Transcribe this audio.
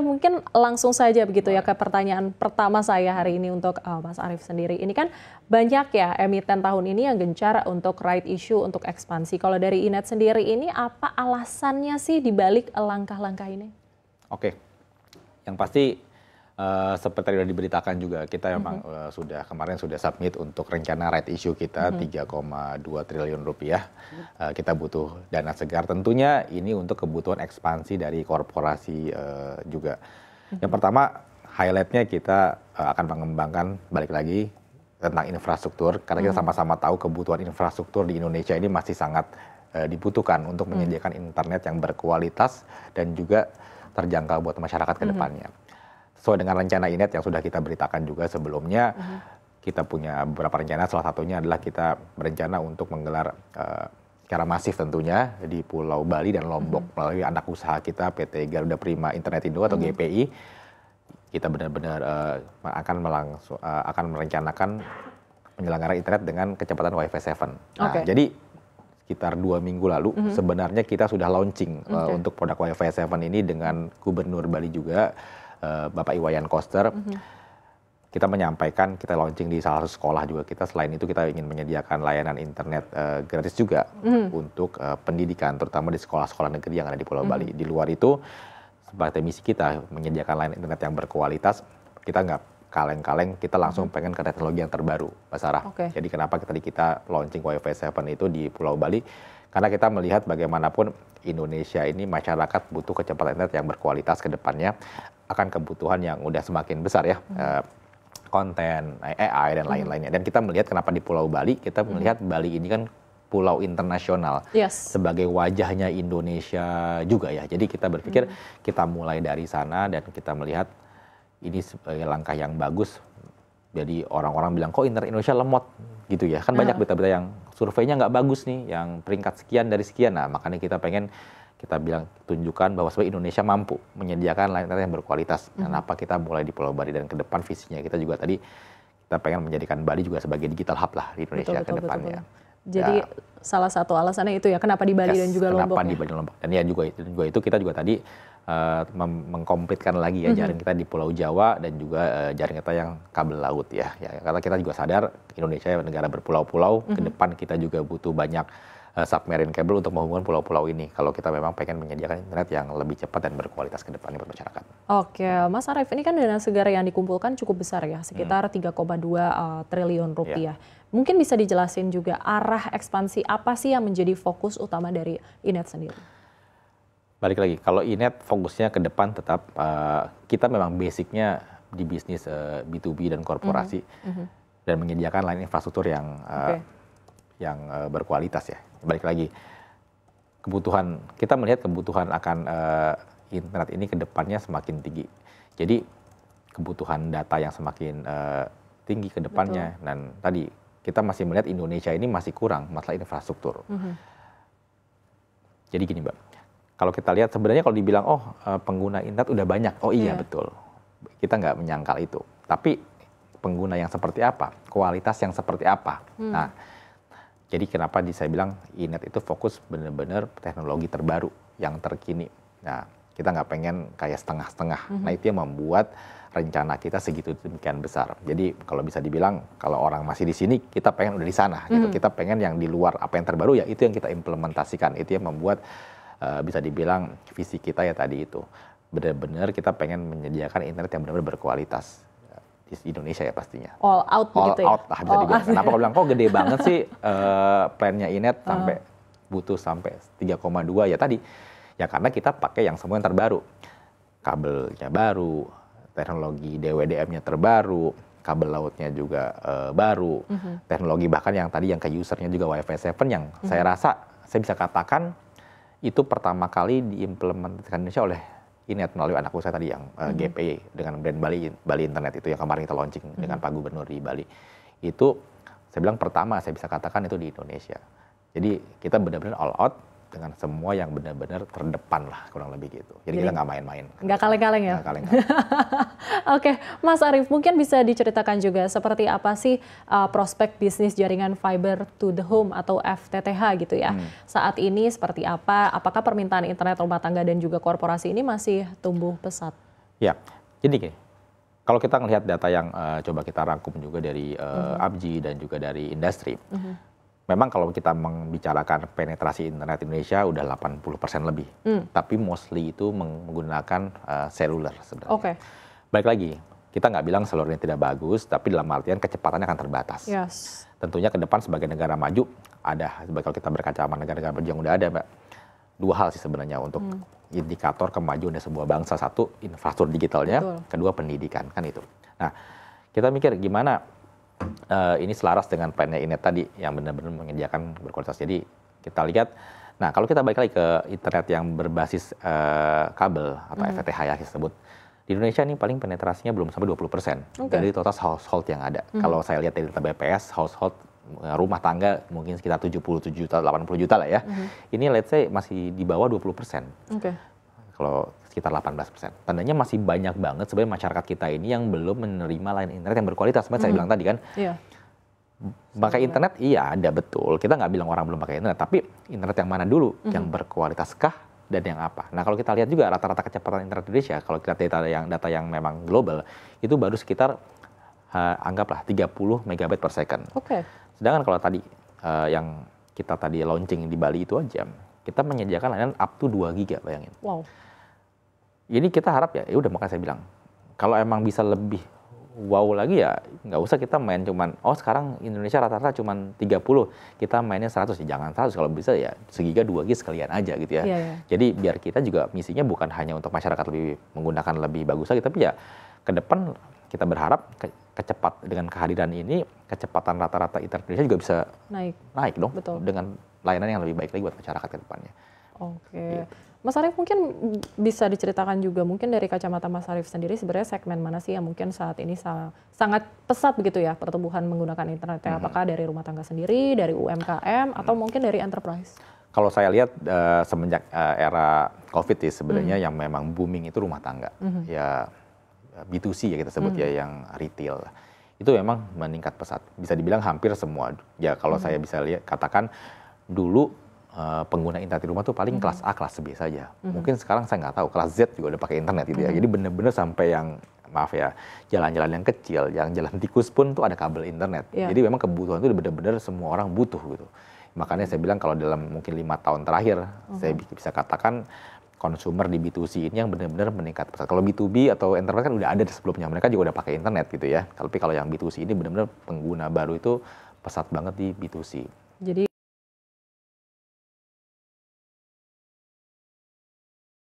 Arif mungkin langsung saja begitu ya ke pertanyaan pertama saya hari ini untuk Mas Arif sendiri. Ini kan banyak ya emiten tahun ini yang gencar untuk right issue, untuk ekspansi. Kalau dari Inet sendiri ini apa alasannya sih dibalik langkah-langkah ini? Oke, yang pasti seperti yang diberitakan juga kita memang kemarin sudah submit untuk rencana right issue kita 3,2 triliun rupiah. Kita butuh dana segar tentunya ini untuk kebutuhan ekspansi dari korporasi juga. Yang pertama highlightnya kita akan mengembangkan balik lagi tentang infrastruktur karena kita sama-sama tahu kebutuhan infrastruktur di Indonesia ini masih sangat dibutuhkan untuk menyediakan internet yang berkualitas dan juga terjangkau buat masyarakat ke depannya. Sesuai dengan rencana Inet yang sudah kita beritakan juga sebelumnya, kita punya beberapa rencana, salah satunya adalah kita berencana untuk menggelar secara masif tentunya di Pulau Bali dan Lombok melalui anak usaha kita PT Garuda Prima Internet Indo atau GPI. Kita benar-benar akan merencanakan penyelenggara internet dengan kecepatan Wi-Fi 7. Nah, jadi sekitar 2 minggu lalu sebenarnya kita sudah launching untuk produk Wi-Fi 7 ini dengan Gubernur Bali juga, Bapak Iwayan Koster. Kita menyampaikan, kita launching di salah satu sekolah juga kita. Selain itu kita ingin menyediakan layanan internet gratis juga untuk pendidikan, terutama di sekolah-sekolah negeri yang ada di Pulau Bali. Di luar itu, sebagai misi kita menyediakan layanan internet yang berkualitas, kita nggak kaleng-kaleng, kita langsung pengen ke teknologi yang terbaru, Mbak Sarah. Jadi kenapa kita launching Wi-Fi 7 itu di Pulau Bali? Karena kita melihat bagaimanapun Indonesia ini masyarakat butuh kecepatan internet yang berkualitas ke depannya, akan kebutuhan yang udah semakin besar ya, konten, AI dan lain-lainnya. Dan kita melihat kenapa di Pulau Bali, kita melihat Bali ini kan pulau internasional sebagai wajahnya Indonesia juga ya. Jadi kita berpikir kita mulai dari sana dan kita melihat ini sebagai langkah yang bagus. Jadi orang-orang bilang kok internet Indonesia lemot gitu ya. Kan banyak berita-berita yang surveinya nggak bagus nih, yang peringkat sekian dari sekian. Nah makanya kita bilang tunjukkan bahwa sebenarnya Indonesia mampu menyediakan layanan internet yang berkualitas. Kenapa kita mulai di Pulau Bali dan ke depan visinya kita juga tadi kita pengen menjadikan Bali juga sebagai digital hub lah di Indonesia ke depannya. Jadi salah satu alasannya itu ya kenapa di Bali dan juga Lombok. Kenapa di Bali dan Lombok. Dan ya juga itu kita juga tadi mengkomplitkan lagi ya jaring kita di Pulau Jawa dan juga jaring kita yang kabel laut ya. Karena kita juga sadar Indonesia negara berpulau-pulau, ke depan kita juga butuh banyak submarine cable untuk menghubungkan pulau-pulau ini. Kalau kita memang pengen menyediakan internet yang lebih cepat dan berkualitas ke depannya buat masyarakat. Oke, Mas Arif, ini kan dana segar yang dikumpulkan cukup besar ya, sekitar 3,2 triliun rupiah. Mungkin bisa dijelasin juga arah ekspansi apa sih yang menjadi fokus utama dari Inet sendiri? Balik lagi, kalau Inet fokusnya ke depan tetap kita memang basicnya di bisnis B2B dan korporasi dan menyediakan layanan infrastruktur yang berkualitas ya. Balik lagi, kita melihat kebutuhan akan internet ini ke depannya semakin tinggi. Jadi kebutuhan data yang semakin tinggi ke depannya. Dan tadi kita masih melihat Indonesia ini masih kurang masalah infrastruktur. Jadi gini Mbak, kalau kita lihat sebenarnya kalau dibilang pengguna internet udah banyak, iya betul. Kita nggak menyangkal itu. Tapi pengguna yang seperti apa, kualitas yang seperti apa. Nah, jadi kenapa saya bilang Inet itu fokus benar-benar teknologi terbaru yang terkini. Nah, kita nggak pengen kayak setengah-setengah. Nah, itu yang membuat rencana kita segitu demikian besar. Jadi kalau bisa dibilang kalau orang masih di sini, kita pengen udah di sana. Gitu. Kita pengen yang di luar apa yang terbaru ya itu yang kita implementasikan. Itu yang membuat bisa dibilang visi kita ya tadi itu. Benar-benar kita pengen menyediakan internet yang benar-benar berkualitas. Di Indonesia ya pastinya. All out gitu ya? All out lah bisa dibilang. Kenapa aku bilang kok gede banget sih plannya Inet sampai butuh sampai 3,2 ya tadi. Ya karena kita pakai yang semua yang terbaru. Kabelnya baru, teknologi DWDM-nya terbaru, kabel lautnya juga baru, teknologi bahkan yang tadi yang ke usernya juga Wi-Fi 7 yang saya rasa saya bisa katakan itu pertama kali diimplementasikan Indonesia oleh Inet melalui anak usaha tadi yang GPI dengan brand Bali Internet itu yang kemarin kita launching dengan Pak Gubernur di Bali. Itu saya bilang pertama saya bisa katakan itu di Indonesia. Jadi kita benar-benar all out dengan semua yang benar-benar terdepan lah kurang lebih gitu. Jadi kita nggak main-main. Nggak kaleng-kaleng ya? Nggak kaleng-kaleng. Oke, Mas Arif mungkin bisa diceritakan juga seperti apa sih prospek bisnis jaringan fiber to the home atau FTTH gitu ya. Saat ini seperti apa? Apakah permintaan internet rumah tangga dan juga korporasi ini masih tumbuh pesat? Ya, jadi gini, kalau kita ngelihat data yang coba kita rangkum juga dari ABGI dan juga dari industri, memang kalau kita membicarakan penetrasi internet Indonesia udah 80% lebih, tapi mostly itu menggunakan seluler sebenarnya. Oke. Baik lagi, kita nggak bilang seluler ini tidak bagus, tapi dalam artian kecepatannya akan terbatas. Yes. Tentunya ke depan sebagai negara maju, kalau kita berkaca sama negara-negara maju yang udah ada, Mbak, dua hal sih sebenarnya untuk indikator kemajuan dari sebuah bangsa. Satu, infrastruktur digitalnya, kedua pendidikan, kan itu. Nah, kita mikir gimana ini selaras dengan plannya Inet tadi yang benar-benar menyediakan berkualitas. Jadi kita lihat, nah kalau kita balik lagi ke internet yang berbasis kabel atau FTTH ya disebut, di Indonesia ini paling penetrasinya belum sampai 20% dari total household yang ada. Kalau saya lihat dari data BPS, household rumah tangga mungkin sekitar 77 juta, 80 juta lah ya. Ini let's say masih di bawah 20%. Kalau sekitar 18%. Tandanya masih banyak banget sebenarnya masyarakat kita ini yang belum menerima layanan internet yang berkualitas. Seperti saya bilang tadi kan. Iya. Pakai internet, iya ada betul. Kita nggak bilang orang belum pakai internet, tapi internet yang mana dulu? Yang berkualitas kah? Dan yang apa? Nah kalau kita lihat juga rata-rata kecepatan internet Indonesia, kalau kita lihat data yang memang global, itu baru sekitar anggaplah 30 megabyte per second. Sedangkan kalau tadi yang kita tadi launching di Bali itu aja, kita menyediakan layanan up to 2 giga, bayangin. Wow. Jadi kita harap ya udah, makanya saya bilang, kalau emang bisa lebih wow lagi ya nggak usah kita main cuman, sekarang Indonesia rata-rata cuman 30, kita mainnya 100, ya jangan 100, kalau bisa ya segiga 2 giga sekalian aja gitu ya. Jadi biar kita juga misinya bukan hanya untuk masyarakat lebih menggunakan lebih bagus lagi, tapi ya ke depan kita berharap dengan kehadiran ini, kecepatan rata-rata internet Indonesia juga bisa naik dong. Betul. Dengan layanan yang lebih baik lagi buat masyarakat ke depannya. Oke. Mas Arief mungkin bisa diceritakan juga mungkin dari kacamata Mas Arief sendiri sebenarnya segmen mana sih yang mungkin saat ini sangat pesat begitu ya pertumbuhan menggunakan internetnya? Apakah dari rumah tangga sendiri, dari UMKM, atau mungkin dari enterprise? Kalau saya lihat semenjak era COVID sebenarnya yang memang booming itu rumah tangga. Ya B2C ya kita sebut ya, yang retail. Itu memang meningkat pesat. Bisa dibilang hampir semua. Ya kalau saya bisa katakan dulu pengguna internet di rumah tuh paling kelas A, kelas B saja. Mungkin sekarang saya nggak tahu, kelas Z juga udah pakai internet gitu ya. Jadi bener-bener sampai yang, maaf ya, jalan-jalan yang kecil, yang jalan tikus pun tuh ada kabel internet. Jadi memang kebutuhan itu bener-bener semua orang butuh gitu. Makanya saya bilang kalau dalam mungkin 5 tahun terakhir, saya bisa katakan consumer di B2C ini yang benar-benar meningkat pesat. Kalau B2B atau enterprise kan udah ada sebelumnya, mereka juga udah pakai internet gitu ya. Tapi kalau yang B2C ini benar-benar pengguna baru itu pesat banget di B2C. Jadi